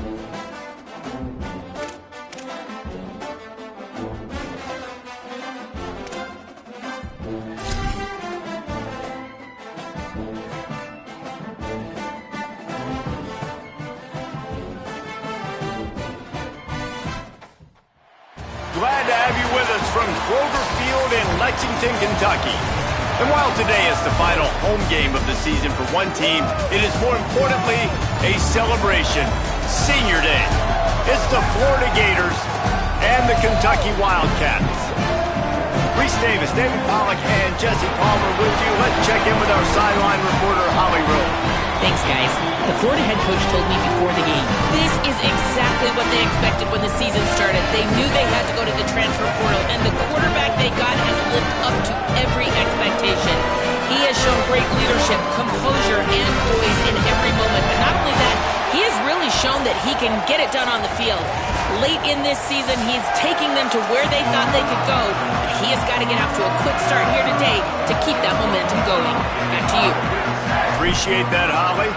Glad to have you with us from Kroger Field in Lexington, Kentucky. And while today is the final home game of the season for one team, it is more importantly a celebration. Senior Day. It's the Florida Gators and the Kentucky Wildcats. Reese Davis, David Pollack, and Jesse Palmer with you. Let's check in with our sideline reporter, Holly Rowe. Thanks, guys. The Florida head coach told me before the game, this is exactly what they expected when the season started. They knew they had to go to the transfer portal, and the quarterback they got has lived up to every expectation. He has shown great leadership, composure, and poise in every moment. But not only that, he has really shown that he can get it done on the field. Late in this season, he's taking them to where they thought they could go. But he has got to get off to a quick start here today to keep that momentum going. Back to you. Appreciate that, Holly.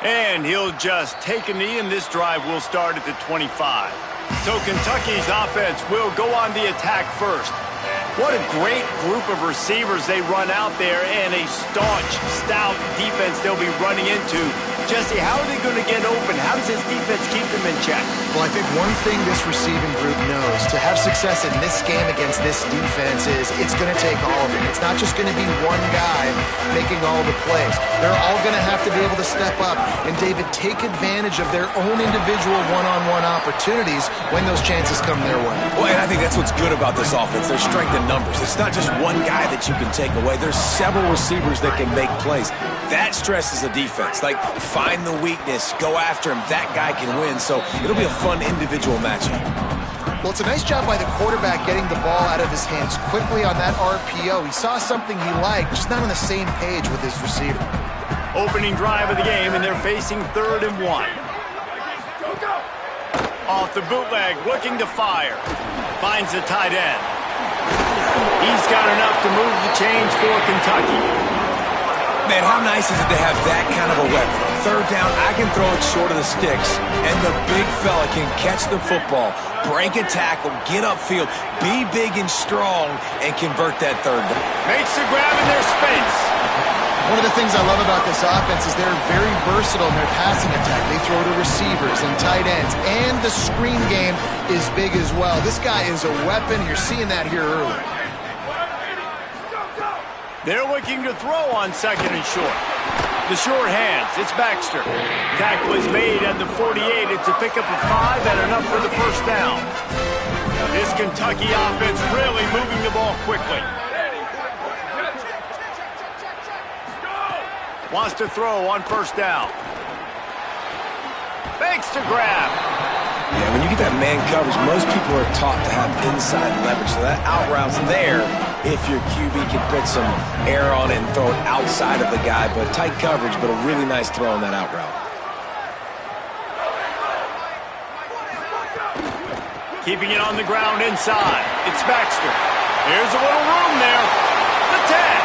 And he'll just take a knee, and this drive will start at the 25. So Kentucky's offense will go on the attack first. What a great group of receivers they run out there, and a staunch, stout defense they'll be running into. Jesse, how are they going to get open? How does this defense keep them in check? Well, I think one thing this receiving group knows to have success in this game against this defense is it's going to take all of it. It's not just going to be one guy making all the plays. They're all going to have to be able to step up and, David, take advantage of their own individual one-on-one opportunities when those chances come their way. Well, and I think that's what's good about this offense. There's strength in numbers. It's not just one guy that you can take away. There's several receivers that can make plays. That stresses the defense. Like, find the weakness, go after him. That guy can win. So it'll be a fun individual matchup. Well, it's a nice job by the quarterback getting the ball out of his hands quickly on that RPO. He saw something he liked, just not on the same page with his receiver. Opening drive of the game, and they're facing 3rd and 1. Off the bootleg, looking to fire. Finds the tight end. He's got enough to move the chains for Kentucky. Man, how nice is it to have that kind of a weapon? 3rd down, I can throw it short of the sticks, and the big fella can catch the football, break a tackle, get upfield, be big and strong, and convert that 3rd down. Makes the grab in their space. One of the things I love about this offense is they're very versatile in their passing attack. They throw to receivers and tight ends, and the screen game is big as well. This guy is a weapon. You're seeing that here early. They're looking to throw on 2nd and short. The short hands, it's Baxter. Tackle is made at the 48. It's a pickup of 5 and enough for the 1st down. This Kentucky offense really moving the ball quickly. Wants to throw on 1st down. Fakes to grab. Yeah, when you get that man coverage, most people are taught to have inside leverage. So that out route's there if your QB can put some air on it and throw it outside of the guy. But tight coverage, but a really nice throw on that out route. Keeping it on the ground inside. It's Baxter. Here's a little room there. The tag.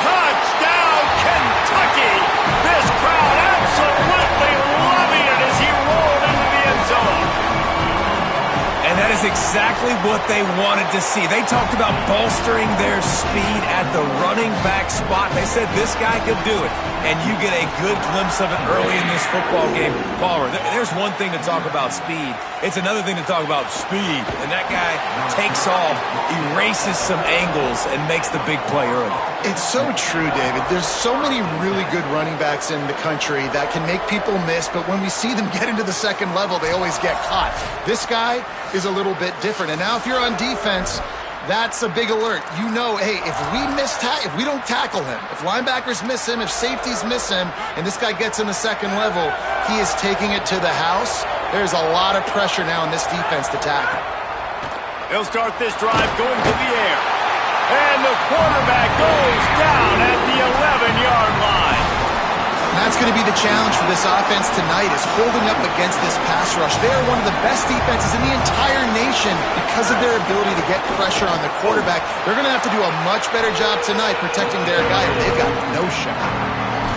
Touchdown, Kentucky. This crowd absolutely loving it as he rolled into the end zone. And that is exactly what they wanted to see. They talked about bolstering their speed at the running back spot. They said this guy could do it. And you get a good glimpse of it early in this football game. Palmer, there's one thing to talk about speed. It's another thing to talk about speed. And that guy takes off, erases some angles, and makes the big play early. It's so true, David. There's so many really good running backs in the country that can make people miss, but when we see them get into the 2nd level, they always get caught. This guy is a little bit different. And now if you're on defense, that's a big alert. You know, hey, if we don't tackle him, if linebackers miss him, if safeties miss him, and this guy gets in the 2nd level, he is taking it to the house. There's a lot of pressure now in this defense to tackle. They'll start this drive going to the air. And the quarterback goes down at the 11-yard line. And that's going to be the challenge for this offense tonight is holding up against this pass rush. They are one of the best defenses in the entire nation because of their ability to get pressure on the quarterback. They're going to have to do a much better job tonight protecting their guy, or they've got no shot.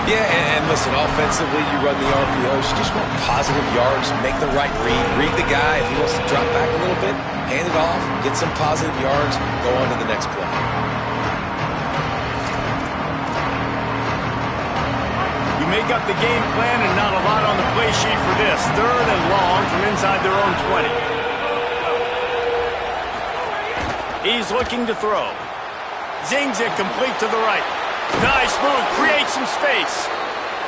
Yeah, and listen, offensively, you run the RPOs. You just want positive yards, make the right read the guy. If he wants to drop back a little bit, hand it off, get some positive yards, go on to the next play. You make up the game plan and not a lot on the play sheet for this. 3rd and long from inside their own 20. He's looking to throw. Zings it complete to the right. Nice move, creates some space.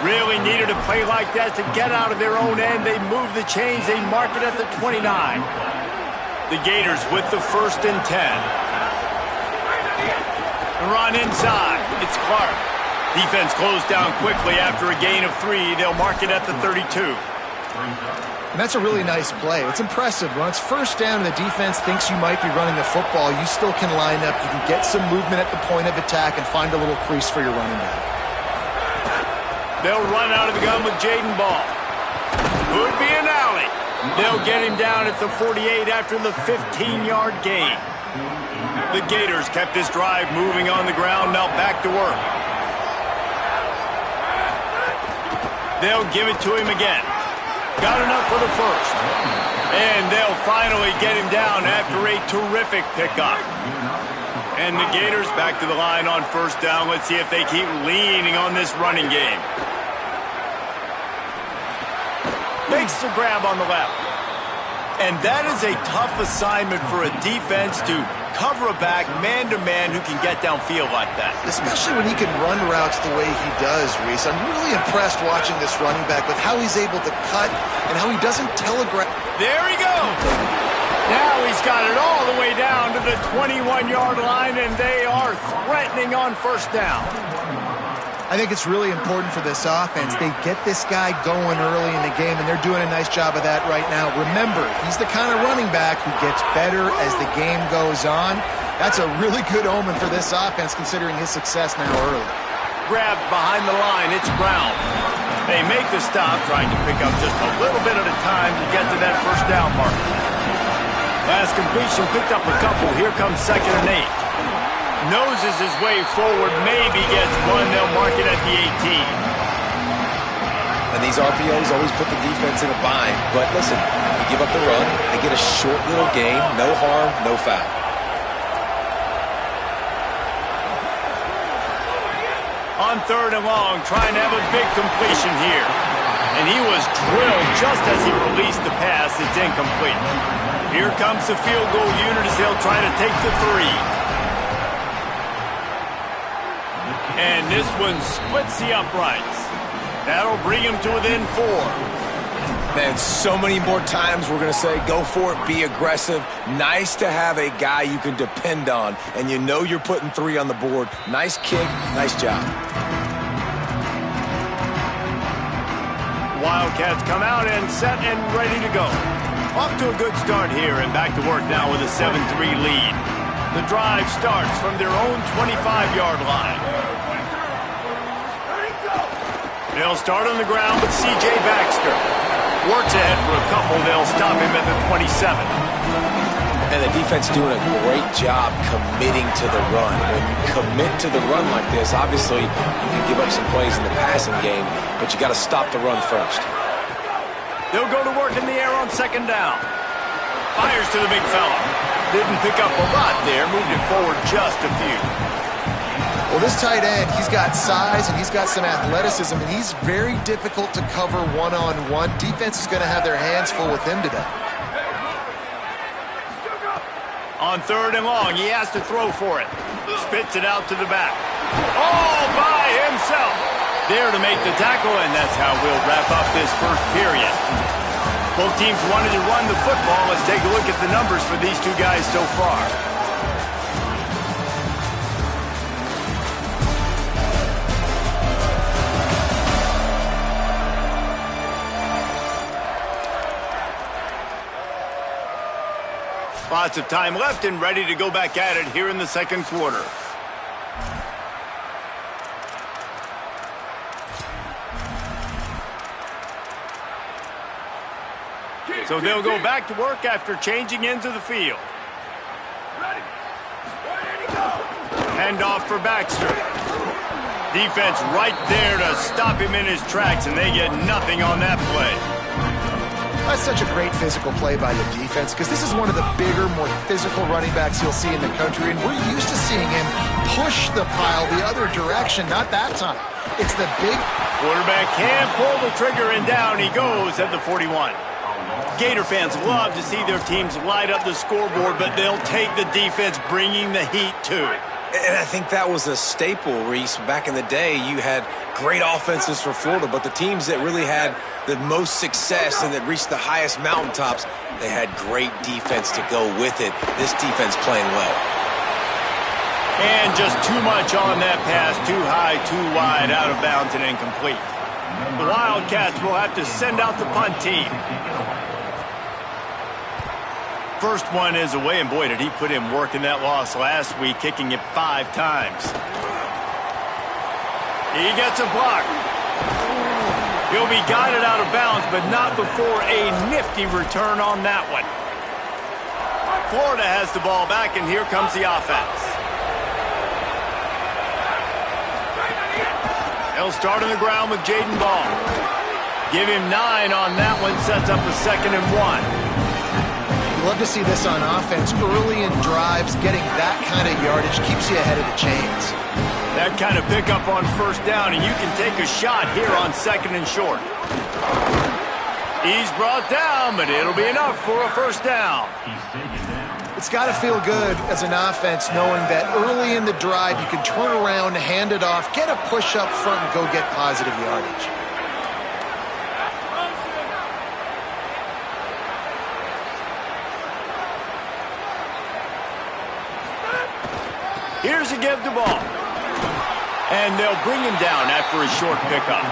Really needed a play like that to get out of their own end. They move the chains, they mark it at the 29. The Gators with the 1st and 10. Run inside, it's Clark. Defense closed down quickly after a gain of 3. They'll mark it at the 32. And that's a really nice play. It's impressive. When it's 1st down and the defense thinks you might be running the football, you still can line up. You can get some movement at the point of attack and find a little crease for your running back. They'll run out of the gun with Jaden Ball. Could be an alley. They'll get him down at the 48 after the 15-yard gain. The Gators kept this drive moving on the ground. Now back to work. They'll give it to him again. Got enough for the 1st. And they'll finally get him down after a terrific pickup. And the Gators back to the line on 1st down. Let's see if they keep leaning on this running game. Makes the grab on the left. And that is a tough assignment for a defense to cover a back man-to-man who can get downfield like that. Especially when he can run routes the way he does, Reese. I'm really impressed watching this running back with how he's able to cut and how he doesn't telegraph. There he goes. Now he's got it all the way down to the 21-yard line, and they are threatening on 1st down. I think it's really important for this offense. They get this guy going early in the game, and they're doing a nice job of that right now. Remember, he's the kind of running back who gets better as the game goes on. That's a really good omen for this offense, considering his success now early. Grabbed behind the line, it's Brown. They make the stop, trying to pick up just a little bit at a time to get to that 1st down mark. Last completion picked up a couple. Here comes 2nd and 8. Noses his way forward, maybe gets one. They'll mark it at the 18. And these RPOs always put the defense in a bind. But listen, you give up the run, they get a short little gain, no harm, no foul. On 3rd and long, trying to have a big completion here. And he was drilled just as he released the pass. It's incomplete. Here comes the field goal unit as they'll try to take the 3. And this one splits the uprights. That'll bring him to within 4. Man, so many more times we're going to say, go for it, be aggressive. Nice to have a guy you can depend on, and you know you're putting 3 on the board. Nice kick, nice job. Wildcats come out and set and ready to go. Off to a good start here and back to work now with a 7-3 lead. The drive starts from their own 25-yard line. They'll start on the ground with C.J. Baxter. Works ahead for a couple. They'll stop him at the 27. And the defense doing a great job committing to the run. When you commit to the run like this, obviously you can give up some plays in the passing game, but you got to stop the run first. They'll go to work in the air on 2nd down. Fires to the big fella. Didn't pick up a lot there. Moved it forward just a few. Well, this tight end, he's got size and he's got some athleticism, and he's very difficult to cover one-on-one. Defense is going to have their hands full with him today. On 3rd and long, he has to throw for it. Spits it out to the back. All by himself. There to make the tackle, and that's how we'll wrap up this 1st period. Both teams wanted to run the football. Let's take a look at the numbers for these two guys so far. Lots of time left and ready to go back at it here in the 2nd quarter. So they'll go back to work after changing ends of the field. Hand off for Baxter. Defense right there to stop him in his tracks, and they get nothing on that play. That's such a great physical play by the defense because this is one of the bigger, more physical running backs you'll see in the country, and we're used to seeing him push the pile the other direction. Not that time. It's the big... Quarterback can pull the trigger, and down he goes at the 41. Gator fans love to see their teams light up the scoreboard, but they'll take the defense bringing the heat to it. And I think that was a staple, Reese. Back in the day, you had great offenses for Florida, but the teams that really had the most success and that reached the highest mountaintops, they had great defense to go with it. This defense playing well. And just too much on that pass, too high, too wide, out of bounds and incomplete. The Wildcats will have to send out the punt team. First one is away, and boy, did he put in work in that loss last week, kicking it 5 times. He gets a block. He'll be guided out of bounds, but not before a nifty return on that one. Florida has the ball back, and here comes the offense. They'll start on the ground with Jaden Ball. Give him 9 on that one, sets up a 2nd and 1. Love to see this on offense. Early in drives, getting that kind of yardage keeps you ahead of the chains. That kind of pickup on first down, and you can take a shot here on 2nd and short. He's brought down, but it'll be enough for a first down. It's got to feel good as an offense knowing that early in the drive you can turn around, hand it off, get a push up front, and go get positive yardage. Here's a give the ball. And they'll bring him down after a short pickup.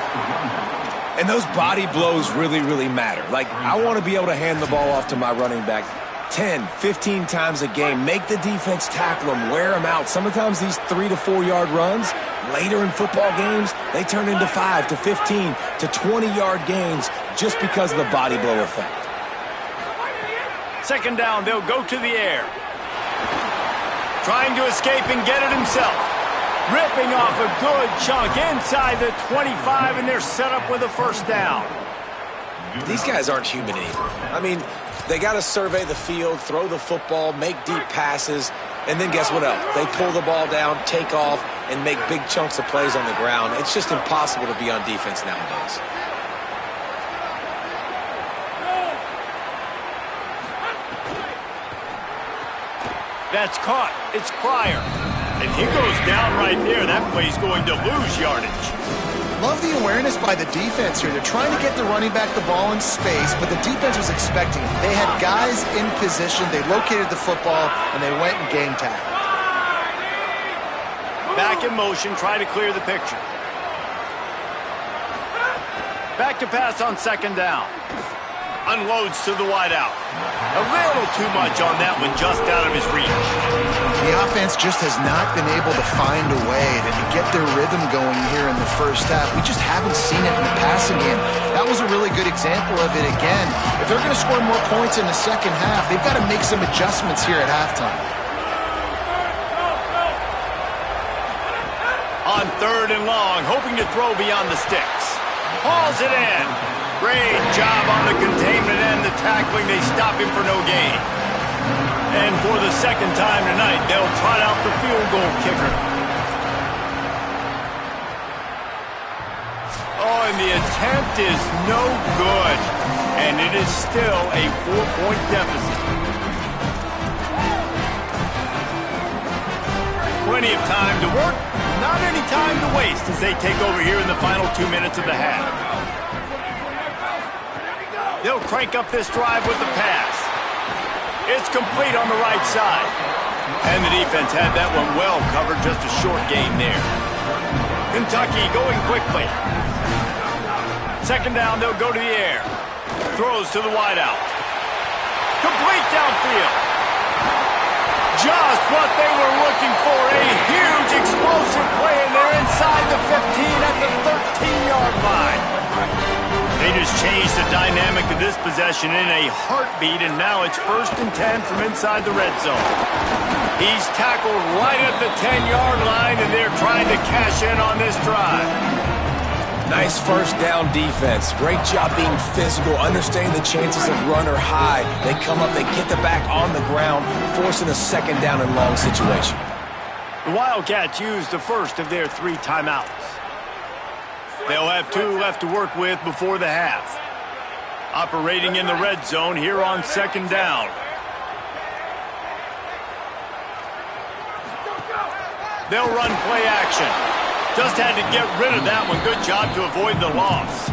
And those body blows really, really matter. Like, I want to be able to hand the ball off to my running back 10, 15 times a game. Make the defense tackle him, wear him out. Sometimes these 3 to 4 yard runs, later in football games, they turn into 5 to 15 to 20 yard gains just because of the body blow effect. 2nd down, they'll go to the air. Trying to escape and get it himself. Ripping off a good chunk inside the 25, and they're set up with a first down. These guys aren't human anymore. I mean, they got to survey the field, throw the football, make deep passes, and then guess what else? They pull the ball down, take off, and make big chunks of plays on the ground. It's just impossible to be on defense nowadays. That's caught. It's Pryor. And he goes down right there. That play's going to lose yardage. Love the awareness by the defense here. They're trying to get the running back the ball in space, but the defense was expecting it. They had guys in position. They located the football, and they went and game tackle. Back in motion, try to clear the picture. Back to pass on 2nd down. Unloads to the wideout. A little too much on that one, just out of his reach. The offense just has not been able to find a way to get their rhythm going here in the first half. We just haven't seen it in the passing game. That was a really good example of it again. If they're going to score more points in the second half, they've got to make some adjustments here at halftime. On 3rd and long, hoping to throw beyond the sticks. Hauls it in. Great job on the containment and the tackling. They stop him for no gain. And for the 2nd time tonight, they'll trot out the field goal kicker. Oh, and the attempt is no good. And it is still a 4-point deficit. Plenty of time to work, not any time to waste as they take over here in the final 2 minutes of the half. They'll crank up this drive with the pass. It's complete on the right side. And the defense had that one well covered, just a short gain there. Kentucky going quickly. 2nd down, they'll go to the air. Throws to the wideout. Complete downfield. Just what they were looking for. A huge explosive play, and they're inside the 15 at the 13-yard line. They just changed the dynamic of this possession in a heartbeat, and now it's 1st and 10 from inside the red zone. He's tackled right at the 10-yard line, and they're trying to cash in on this drive. Nice first down defense. Great job being physical, understanding the chances of run are high. They come up, they get the back on the ground, forcing a 2nd down and long situation. The Wildcats used the first of their 3 timeouts. They'll have 2 left to work with before the half. Operating in the red zone here on 2nd down. They'll run play action. Just had to get rid of that one. Good job to avoid the loss.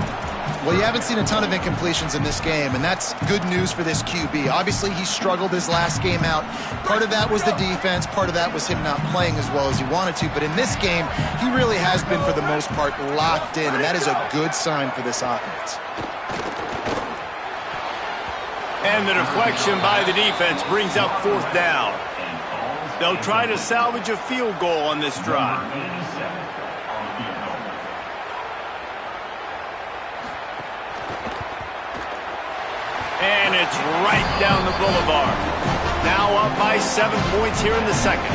Well, you haven't seen a ton of incompletions in this game, and that's good news for this QB. Obviously, he struggled his last game out. Part of that was the defense. Part of that was him not playing as well as he wanted to. But in this game, he really has been, for the most part, locked in, and that is a good sign for this offense. And the deflection by the defense brings up 4th down. They'll try to salvage a field goal on this drive. And it's right down the boulevard. Now up by 7 points here in the 2nd.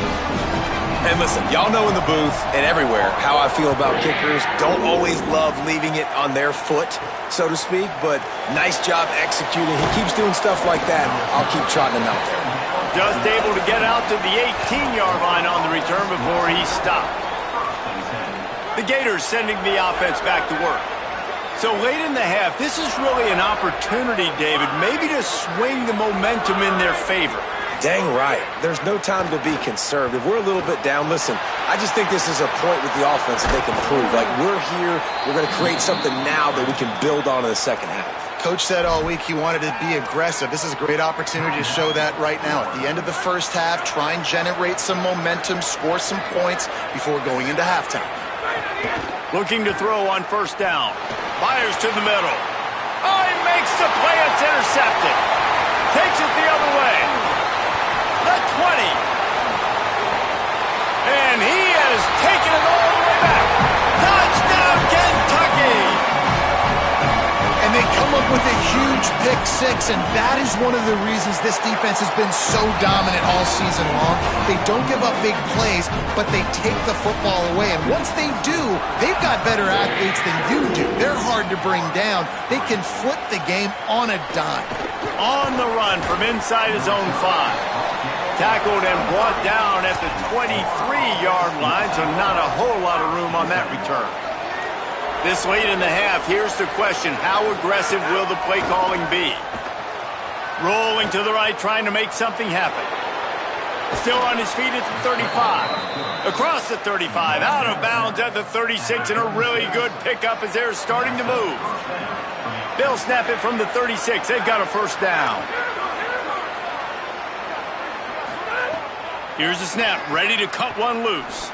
And listen, y'all know in the booth and everywhere how I feel about kickers. Don't always love leaving it on their foot, so to speak, but nice job executing. He keeps doing stuff like that. I'll keep trotting him out there. Just able to get out to the 18-yard line on the return before he stopped. The Gators sending the offense back to work. So late in the half, this is really an opportunity, David, maybe to swing the momentum in their favor. Dang right. There's no time to be conservative. We're a little bit down. Listen, I just think this is a point with the offense that they can prove. Like, we're here, we're going to create something now that we can build on in the 2nd half. Coach said all week he wanted to be aggressive. This is a great opportunity to show that right now. At the end of the 1st half, try and generate some momentum, score some points before going into halftime. Looking to throw on 1st down. Fires to the middle. Oh, he makes the play. It's intercepted. Takes it the other way. The 20. And he has taken it all the way back. Touchdown, Kentucky! And they come up with a huge pick 6, and that is one of the reasons this defense has been so dominant all season long. They don't give up big plays, but they take the football away. And once they do, they've got better athletes than you do. They're hard to bring down. They can flip the game on a dime. On the run from inside his own 5. Tackled and brought down at the 23-yard line, so not a whole lot of room on that return. This late in the half, here's the question. How aggressive will the play calling be? Rolling to the right, trying to make something happen. Still on his feet at the 35. Across the 35, out of bounds at the 36, and a really good pickup as they're starting to move. They'll snap it from the 36. They've got a 1st down. Here's the snap, ready to cut one loose.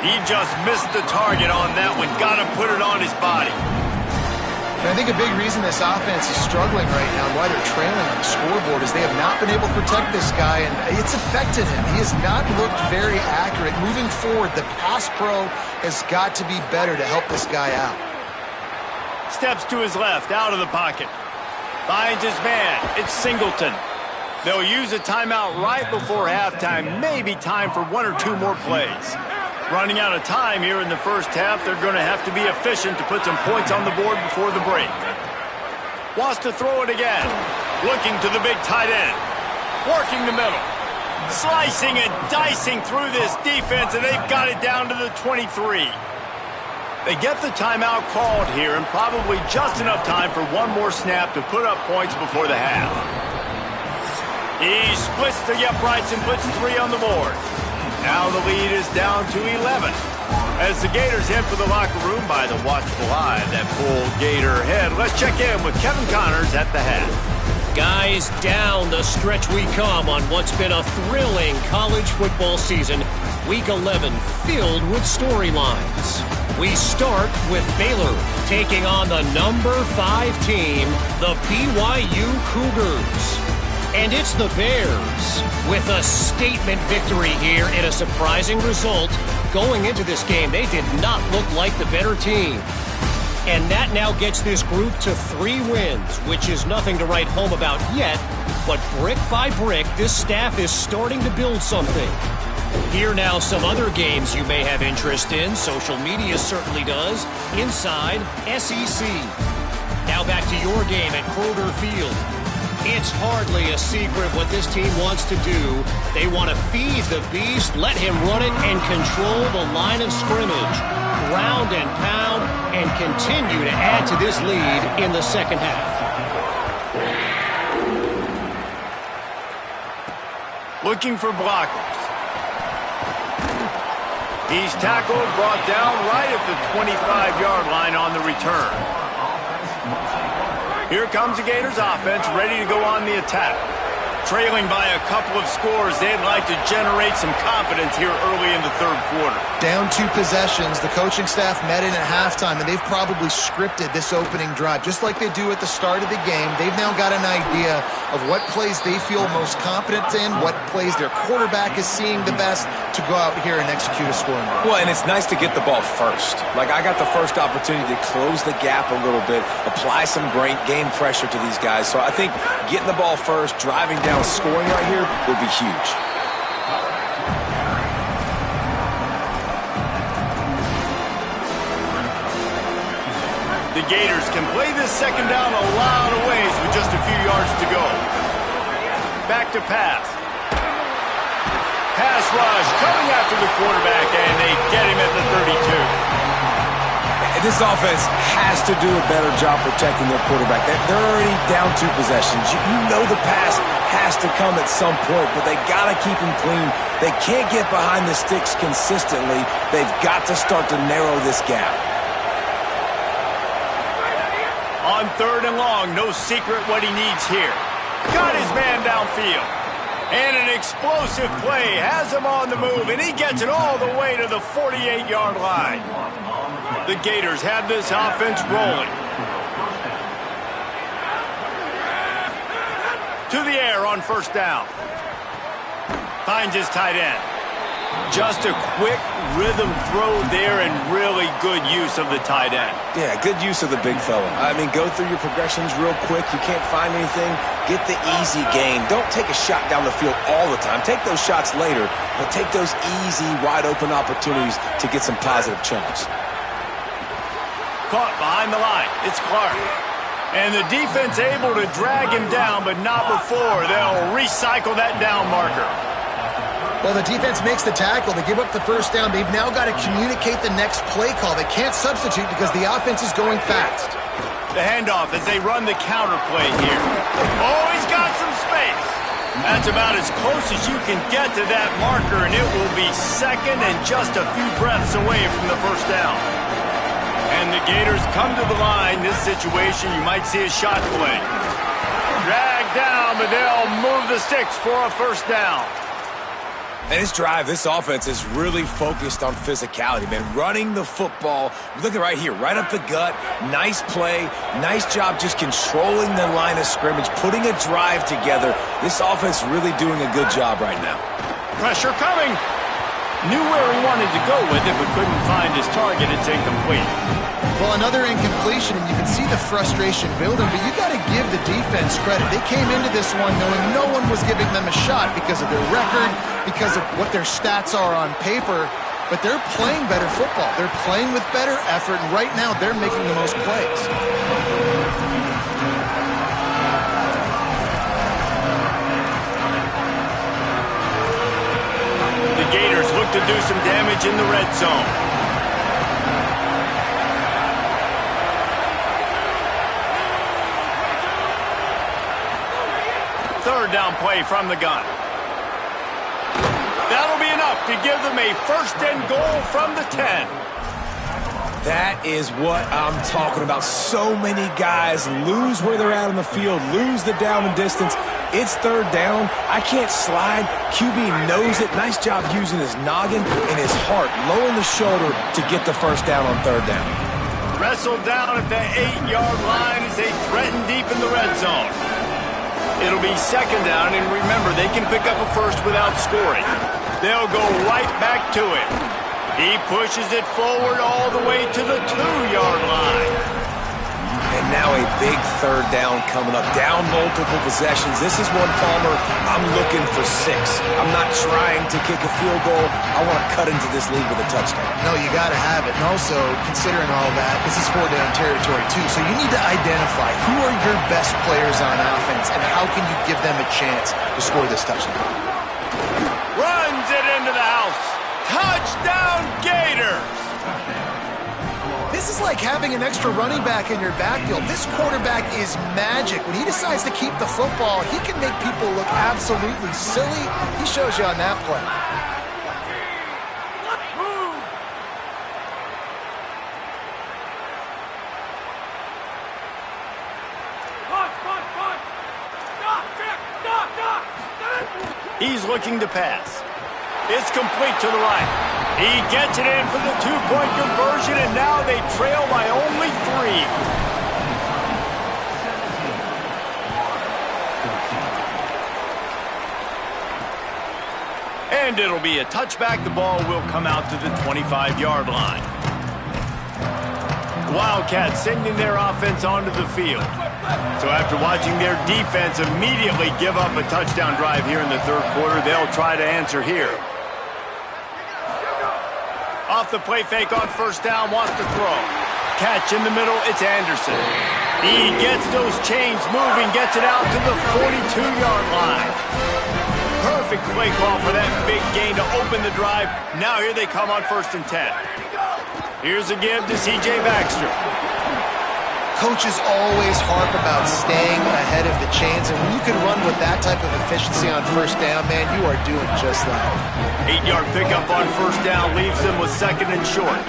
He just missed the target on that one. Got to put it on his body. And I think a big reason this offense is struggling right now and why they're trailing on the scoreboard is they have not been able to protect this guy, and it's affected him. He has not looked very accurate. Moving forward, the pass pro has got to be better to help this guy out. Steps to his left, out of the pocket. Finds his man. It's Singleton. They'll use a timeout right before halftime. Maybe time for 1 or 2 more plays. Running out of time here in the 1st half, they're going to have to be efficient to put some points on the board before the break. Wants to throw it again. Looking to the big tight end. Working the middle. Slicing and dicing through this defense, and they've got it down to the 23. They get the timeout called here, and probably just enough time for 1 more snap to put up points before the half. He splits the uprights and puts 3 on the board. Now the lead is down to 11. As the Gators head for the locker room by the watchful eye that pulled Gator head, let's check in with Kevin Connors at the half. Guys, down the stretch we come on what's been a thrilling college football season. Week 11 filled with storylines. We start with Baylor taking on the number 5 team, the BYU Cougars. And it's the Bears with a statement victory here and a surprising result. Going into this game, they did not look like the better team. And that now gets this group to 3 wins, which is nothing to write home about yet. But brick by brick, this staff is starting to build something. Here now some other games you may have interest in. Social media certainly does. Inside SEC. Now back to your game at Kroger Field. It's hardly a secret what this team wants to do. They want to feed the beast, let him run it, and control the line of scrimmage. Ground and pound, and continue to add to this lead in the second half. Looking for blockers. He's tackled, brought down right at the 25-yard line on the return. Here comes the Gators offense, ready to go on the attack. Trailing by a couple of scores, they'd like to generate some confidence here early in the third quarter. Down 2 possessions, the coaching staff met in at halftime, and they've probably scripted this opening drive. Just like they do at the start of the game, they've now got an idea of what plays they feel most confident in, what plays their quarterback is seeing the best to go out here and execute a scoring drive. Well, and it's nice to get the ball first. Like, I got the first opportunity to close the gap a little bit, apply some great game pressure to these guys. So I think getting the ball first, driving down, scoring right here will be huge. The Gators can play this second down a lot of ways with just a few yards to go. Back to pass. Pass rush coming after the quarterback, and they get him at the 32. This offense has to do a better job protecting their quarterback. They're already down 2 possessions. You know the pass has to come at some point, but they got to keep him clean. They can't get behind the sticks consistently. They've got to start to narrow this gap. On 3rd and long, no secret what he needs here. Got his man downfield. And an explosive play has him on the move, and he gets it all the way to the 48-yard line. The Gators have this offense rolling. To the air on 1st down. Finds his tight end. Just a quick rhythm throw there and really good use of the tight end. Yeah, good use of the big fella. I mean, go through your progressions real quick. You can't find anything. Get the easy gain. Don't take a shot down the field all the time. Take those shots later, but take those easy, wide-open opportunities to get some positive chunks. Caught behind the line. It's Clark. And the defense able to drag him down, but not before. They'll recycle that down marker. Well, the defense makes the tackle. They give up the 1st down. They've now got to communicate the next play call. They can't substitute because the offense is going fast. The handoff as they run the counter play here. Oh, he's got some space. That's about as close as you can get to that marker, and it will be second and just a few breaths away from the 1st down. And the Gators come to the line. This situation, you might see a shot play. Dragged down, but they'll move the sticks for a 1st down. And this drive, this offense is really focused on physicality, man. Running the football. Look at right here, right up the gut. Nice play. Nice job just controlling the line of scrimmage, putting a drive together. This offense really doing a good job right now. Pressure coming. Knew where he wanted to go with it, but couldn't find his target. It's incomplete. Well, another incompletion, and you can see the frustration building, but you got to give the defense credit. They came into this one knowing no one was giving them a shot because of their record, because of what their stats are on paper, but they're playing better football. They're playing with better effort, and right now they're making the most plays. The Gators look to do some damage in the red zone. Third down play from the gun. That'll be enough to give them a 1st and goal from the 10. That is what I'm talking about. So many guys lose where they're at on the field, lose the down and distance. It's 3rd down. I can't slide. QB knows it. Nice job using his noggin and his heart, lowering the shoulder to get the 1st down on 3rd down. Wrestled down at the 8-yard line as they threaten deep in the red zone. It'll be 2nd down, and remember, they can pick up a 1st without scoring. They'll go right back to it. He pushes it forward all the way to the 2-yard line. And now a big third down coming up. Down multiple possessions. This is one, Palmer, I'm looking for 6. I'm not trying to kick a field goal. I want to cut into this lead with a touchdown. No, you got to have it. And also, considering all that, this is 4-down territory too. So you need to identify who are your best players on offense and how can you give them a chance to score this touchdown. Runs it into the house. Touchdown, Gators! This is like having an extra running back in your backfield. This quarterback is magic. When he decides to keep the football, he can make people look absolutely silly. He shows you on that play. He's looking to pass. It's complete to the right. He gets it in for the 2-point conversion, and now they trail by only 3. And it'll be a touchback. The ball will come out to the 25-yard line. The Wildcats sending their offense onto the field. So after watching their defense immediately give up a touchdown drive here in the third quarter, they'll try to answer here. Off the play fake on first down, wants to throw. Catch in the middle, it's Anderson. He gets those chains moving, gets it out to the 42-yard line. Perfect play call for that big gain to open the drive. Now here they come on 1st and 10. Here's a give to C.J. Baxter. Coaches always harp about staying ahead of the chains, and when you can run with that type of efficiency on first down, man, you are doing just that. 8-yard pickup on first down leaves them with 2nd and short.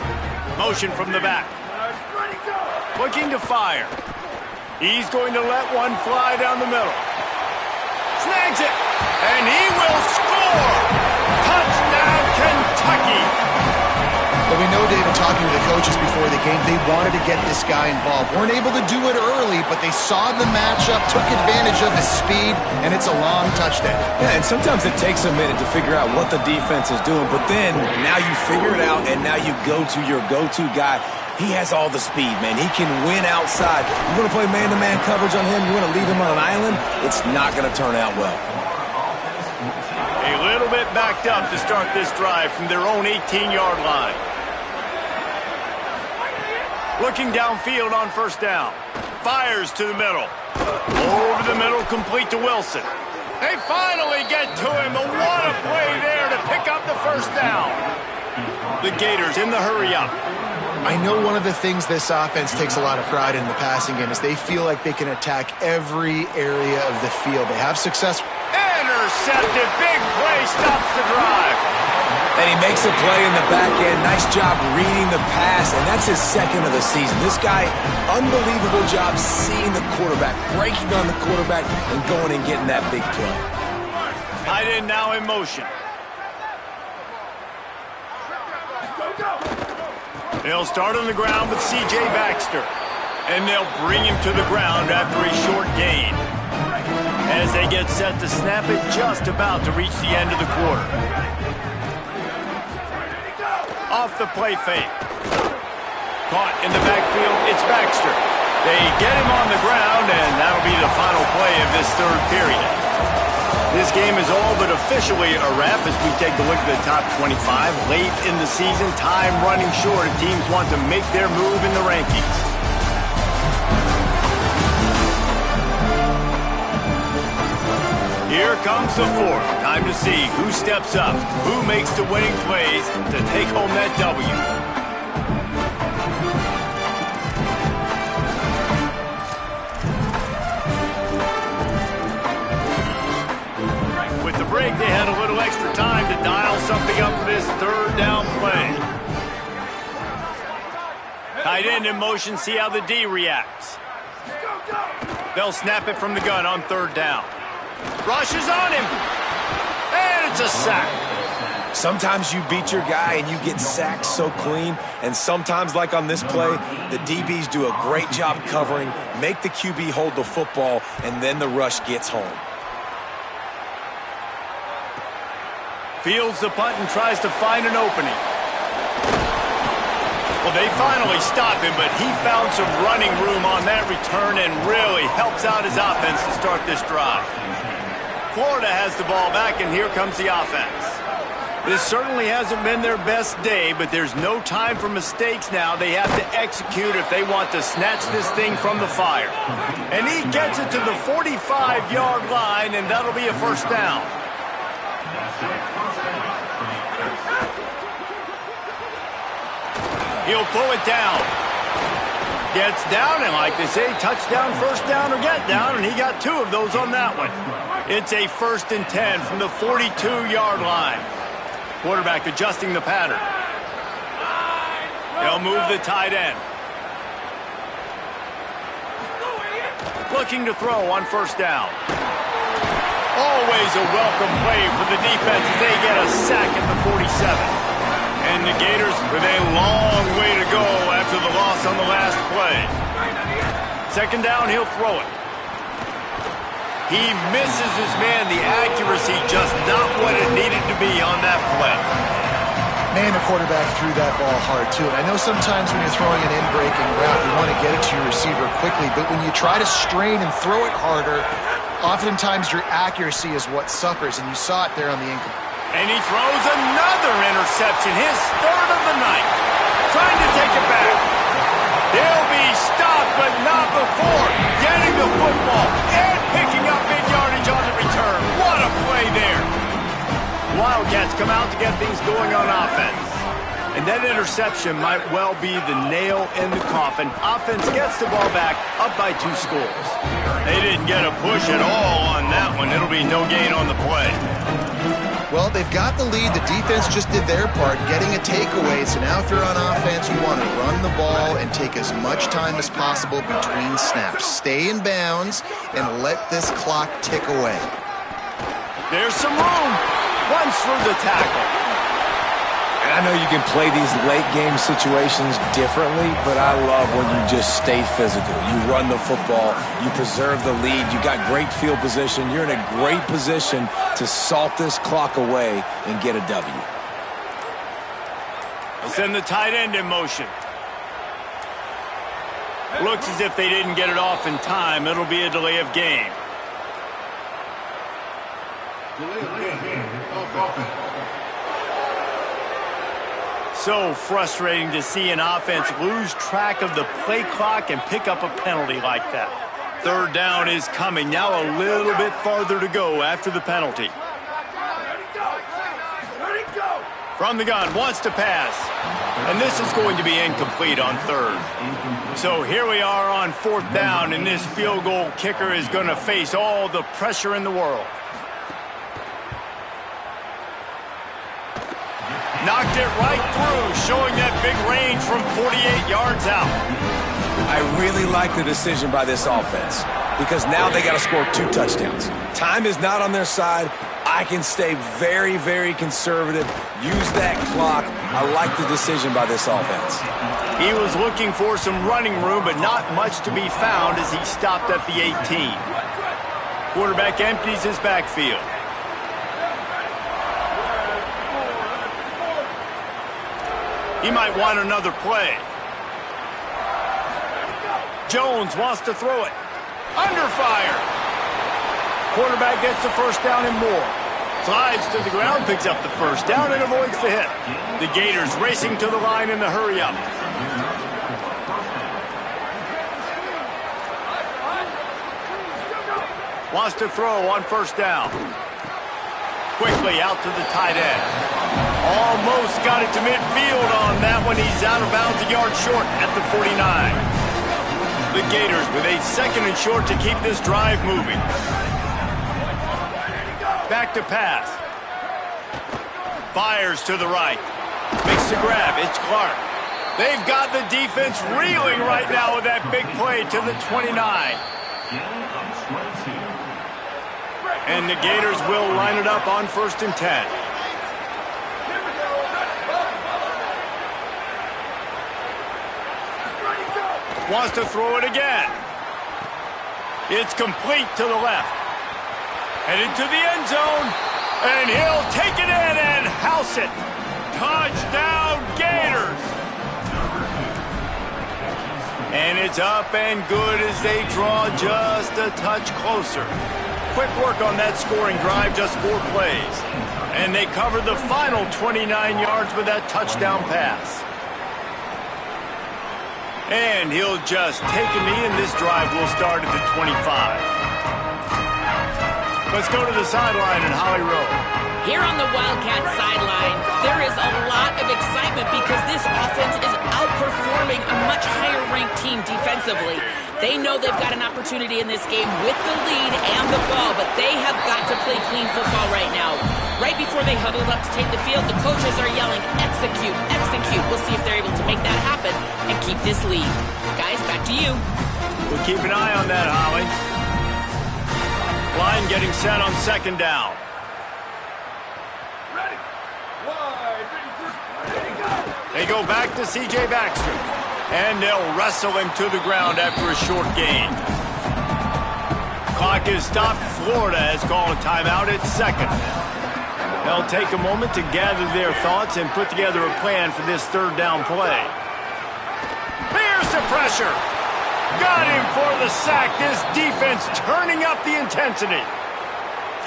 Motion from the back. Looking to fire. He's going to let one fly down the middle. Snags it, and he will score! Touchdown, Kentucky! But we know, David, talking to the coaches before the game, they wanted to get this guy involved. Weren't able to do it early, but they saw the matchup, took advantage of his speed, and it's a long touchdown. Yeah, and sometimes it takes a minute to figure out what the defense is doing, but then now you figure it out, and now you go to your go-to guy. He has all the speed, man. He can win outside. You want to play man-to-man coverage on him? You want to leave him on an island? It's not going to turn out well. A little bit backed up to start this drive from their own 18-yard line. Looking downfield on first down. Fires to the middle. Over the middle, complete to Wilson. They finally get to him. But what a play there to pick up the first down. The Gators in the hurry-up. I know one of the things this offense takes a lot of pride in the passing game is they feel like they can attack every area of the field. They have success. Intercepted. Big play stops the drive. And he makes a play in the back end. Nice job reading the pass, and that's his 2nd of the season. This guy, unbelievable job seeing the quarterback, breaking on the quarterback, and going and getting that big play. Tight end now in motion. They'll start on the ground with C.J. Baxter, and they'll bring him to the ground after a short gain. As they get set to snap it, just about to reach the end of the quarter. Off the play fake. Caught in the backfield, it's Baxter. They get him on the ground, and that'll be the final play of this third period. This game is all but officially a wrap as we take a look at the top 25. Late in the season, time running short if teams want to make their move in the rankings. Here comes the fourth. Time to see who steps up, who makes the winning plays to take home that W. With the break, they had a little extra time to dial something up for this third down play. Tight end in motion, see how the D reacts. They'll snap it from the gun on third down. Rushes on him, and it's a sack. Sometimes you beat your guy and you get sacked so clean, and sometimes, like on this play, the DBs do a great job covering, make the QB hold the football, and then the rush gets home. Fields the punt and tries to find an opening. Well, they finally stop him, but he found some running room on that return and really helps out his offense to start this drive. Florida has the ball back, and here comes the offense. This certainly hasn't been their best day, but there's no time for mistakes now. They have to execute if they want to snatch this thing from the fire. And he gets it to the 45-yard line, and that'll be a first down. He'll pull it down. Gets down, and like they say, touchdown, first down, or get down, and he got 2 of those on that one. It's a 1st and 10 from the 42-yard line. Quarterback adjusting the pattern. They'll move the tight end. Looking to throw on first down. Always a welcome play for the defense as they get a sack at the 47. And the Gators with a long way to go after the loss on the last play. 2nd down, he'll throw it. He misses his man. The accuracy just not what it needed to be on that play. Man, the quarterback threw that ball hard, too. And I know sometimes when you're throwing an in-breaking route, you want to get it to your receiver quickly. But when you try to strain and throw it harder, oftentimes your accuracy is what suffers. And you saw it there on the incomplete. And he throws another interception, his 3rd of the night. Trying to take it back. He'll be stopped, but not before getting the football and picking up big yardage on the return. What a play there. Wildcats come out to get things going on offense. And that interception might well be the nail in the coffin. Offense gets the ball back, up by 2 scores. They didn't get a push at all on that one. It'll be no gain on the play. Well, they've got the lead. The defense just did their part, getting a takeaway. So now if you're on offense, you want to run the ball and take as much time as possible between snaps. Stay in bounds and let this clock tick away. There's some room. Runs through the tackle. And I know you can play these late game situations differently, but I love when you just stay physical. You run the football, you preserve the lead, you got great field position, you're in a great position to salt this clock away and get a W. They'll send the tight end in motion. Looks as if they didn't get it off in time. It'll be a delay of game. So frustrating to see an offense lose track of the play clock and pick up a penalty like that. 3rd down is coming. Now a little bit farther to go after the penalty. From the gun, wants to pass. And this is going to be incomplete on 3rd. So here we are on 4th down, and this field goal kicker is going to face all the pressure in the world. Knocked it right through, showing that big range from 48 yards out. I really like the decision by this offense because now they got to score 2 touchdowns. Time is not on their side. I can stay very, very conservative, use that clock. I like the decision by this offense. He was looking for some running room, but not much to be found as he stopped at the 18. Quarterback empties his backfield. He might want another play. Jones wants to throw it. Under fire. Quarterback gets the first down and more. Slides to the ground, picks up the first down, and avoids the hit. The Gators racing to the line in the hurry-up. Wants to throw on first down. Quickly out to the tight end. Almost got it to midfield on that one. He's out of bounds a yard short at the 49. The Gators with a 2nd and short to keep this drive moving. Back to pass. Fires to the right. Makes the grab. It's Clark. They've got the defense reeling right now with that big play to the 29. And the Gators will line it up on 1st and 10. Wants to throw it again. It's complete to the left. Headed to the end zone. And he'll take it in and house it. Touchdown, Gators. And it's up and good as they draw just a touch closer. Quick work on that scoring drive, just 4 plays. And they covered the final 29 yards with that touchdown pass. And he'll just take a knee, and this drive will start at the 25. Let's go to the sideline in Holly Rowe. Here on the Wildcat sideline, there is a lot of excitement because this offense is outperforming a much higher-ranked team defensively. They know they've got an opportunity in this game with the lead and the ball, but they have got to play clean football right now. Right before they huddled up to take the field, the coaches are yelling, execute, execute. We'll see if they're able to make that happen and keep this lead. Guys, back to you. We'll keep an eye on that, Holly. Line getting set on second down. They go back to C.J. Baxter, and they'll wrestle him to the ground after a short gain. Clock is stopped. Florida has called a timeout at second. They'll take a moment to gather their thoughts and put together a plan for this third down play. Here's the pressure. Got him for the sack. This defense turning up the intensity.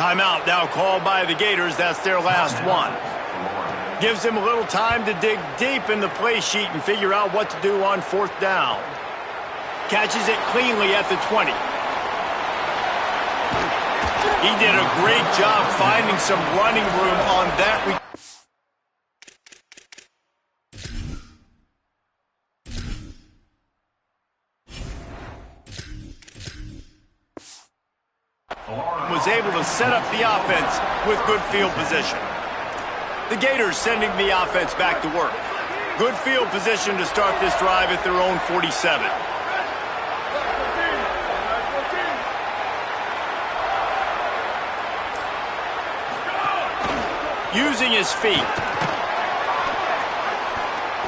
Timeout now called by the Gators. That's their last one. Gives him a little time to dig deep in the play sheet and figure out what to do on fourth down. Catches it cleanly at the 20. He did a great job finding some running room on that. Was able to set up the offense with good field position. The Gators sending the offense back to work. Good field position to start this drive at their own 47. Using his feet.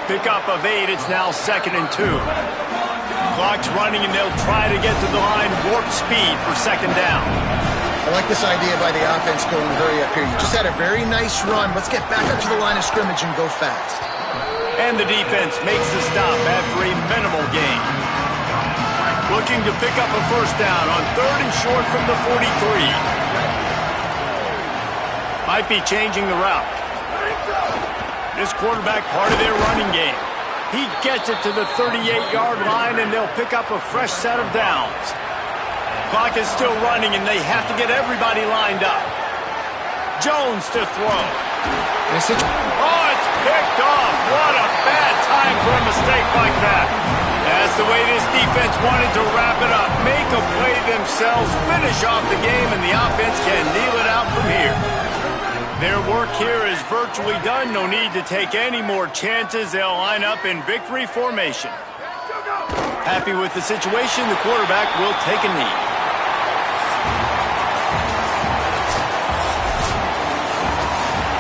Pickup of 8. It's now 2nd and 2. Clock's running, and they'll try to get to the line. Warp speed for second down. I like this idea by the offense going hurry up here. You just had a very nice run. Let's get back up to the line of scrimmage and go fast. And the defense makes the stop after a minimal gain. Looking to pick up a first down on 3rd and short from the 43. Might be changing the route. This quarterback part of their running game. He gets it to the 38-yard line, and they'll pick up a fresh set of downs. Clock is still running, and they have to get everybody lined up. Jones to throw. Oh, it's picked off. What a bad time for a mistake like that. That's the way this defense wanted to wrap it up. Make a play themselves, finish off the game, and the offense can kneel it out from here. Their work here is virtually done. No need to take any more chances. They'll line up in victory formation. Happy with the situation, the quarterback will take a knee.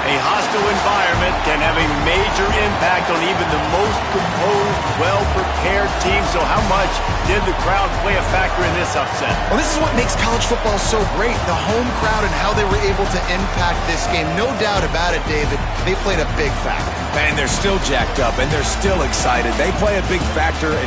A hostile environment can have a major impact on even the most composed, well-prepared team. So how much did the crowd play a factor in this upset? Well, this is what makes college football so great, the home crowd and how they were able to impact this game. No doubt about it, David. They played a big factor. And they're still jacked up, and they're still excited. They play a big factor in